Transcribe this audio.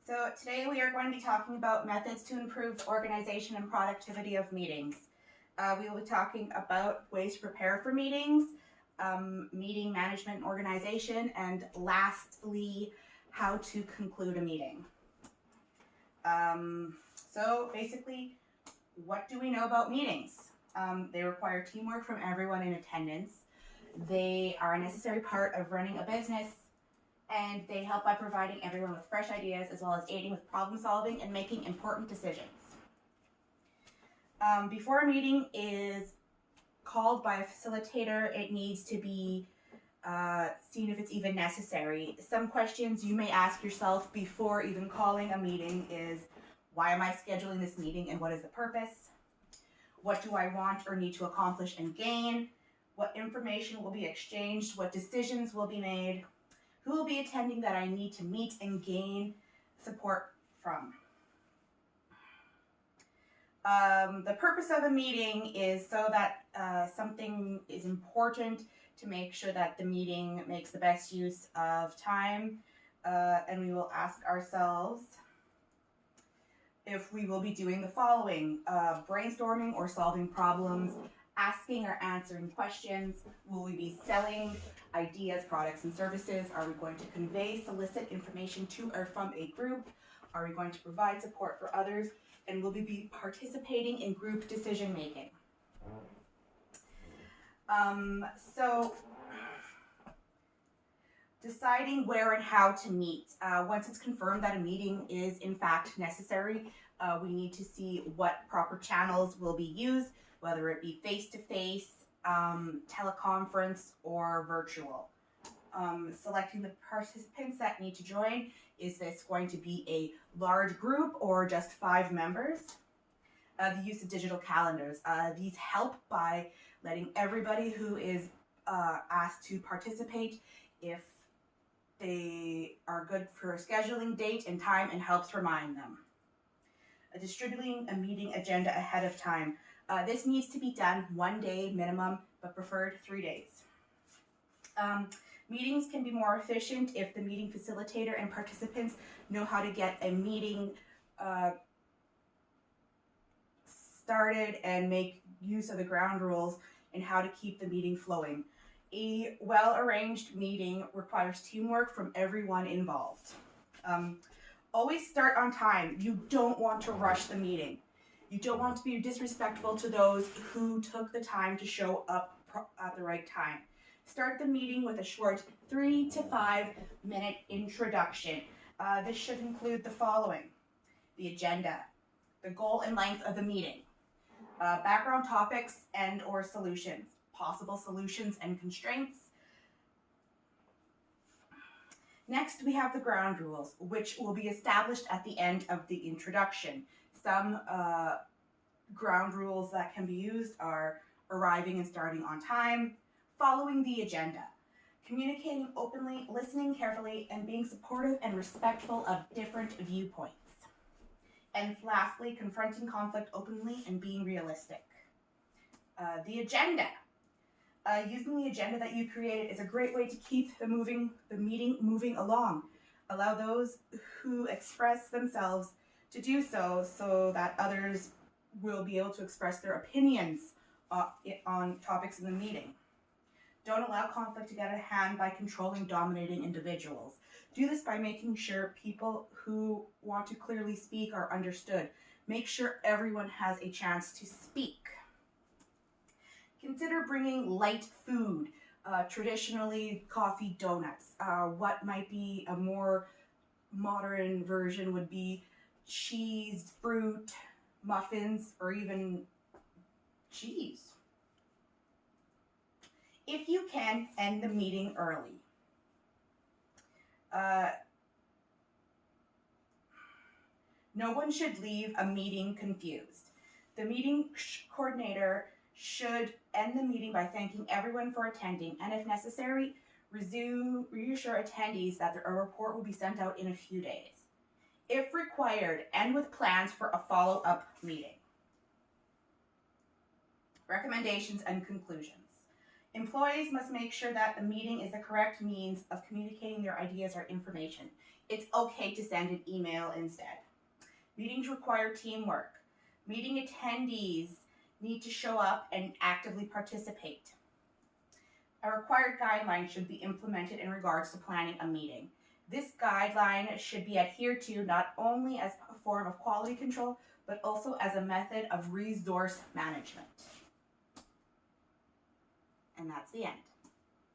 So today we are going to be talking about methods to improve organization and productivity of meetings. We will be talking about ways to prepare for meetings, meeting management and organization, and lastly, how to conclude a meeting. So basically, what do we know about meetings? They require teamwork from everyone in attendance. They are a necessary part of running a business, and they help by providing everyone with fresh ideas as well as aiding with problem solving and making important decisions. Before a meeting is called by a facilitator, it needs to be seen if it's even necessary. Some questions you may ask yourself before even calling a meeting is, why am I scheduling this meeting and what is the purpose? What do I want or need to accomplish and gain? What information will be exchanged? What decisions will be made? Who will be attending that I need to meet and gain support from? The purpose of a meeting is so that something is important to make sure that the meeting makes the best use of time. And we will ask ourselves if we will be doing the following: brainstorming or solving problems, asking or answering questions. Will we be selling ideas, products, and services? Are we going to convey, solicit information to or from a group? Are we going to provide support for others? And will we be participating in group decision making? So deciding where and how to meet. Once it's confirmed that a meeting is in fact necessary, we need to see what proper channels will be used, whether it be face-to-face, teleconference, or virtual. Selecting the participants that need to join. Is this going to be a large group or just 5 members? The use of digital calendars. These help by letting everybody who is asked to participate, if they are good for a scheduling date and time, and helps remind them. Distributing a meeting agenda ahead of time. This needs to be done 1 day minimum, but preferred 3 days. Meetings can be more efficient if the meeting facilitator and participants know how to get a meeting started and make use of the ground rules and how to keep the meeting flowing. A well-arranged meeting requires teamwork from everyone involved. Always start on time. You don't want to rush the meeting. You don't want to be disrespectful to those who took the time to show up at the right time. Start the meeting with a short 3 to 5 minute introduction. This should include the following: the agenda, the goal and length of the meeting, background topics and or solutions, possible solutions and constraints. Next, we have the ground rules, which will be established at the end of the introduction. Some ground rules that can be used are arriving and starting on time, following the agenda, communicating openly, listening carefully, and being supportive and respectful of different viewpoints. And lastly, confronting conflict openly and being realistic. The agenda. Using the agenda that you created is a great way to keep the meeting moving along. Allow those who express themselves to do so that others will be able to express their opinions on topics in the meeting. Don't allow conflict to get out of hand by controlling, dominating individuals. Do this by making sure people who want to clearly speak are understood. Make sure everyone has a chance to speak. Consider bringing light food, traditionally coffee, donuts. What might be a more modern version would be cheese, fruit, muffins, or even cheese. If you can, end the meeting early. No one should leave a meeting confused. The meeting coordinator should end the meeting by thanking everyone for attending, and if necessary, reassure attendees that a report will be sent out in a few days. If required, end with plans for a follow-up meeting. Recommendations and conclusions. Employees must make sure that the meeting is the correct means of communicating their ideas or information. It's okay to send an email instead. Meetings require teamwork. Meeting attendees need to show up and actively participate. A required guideline should be implemented in regards to planning a meeting. This guideline should be adhered to not only as a form of quality control, but also as a method of resource management. And that's the end.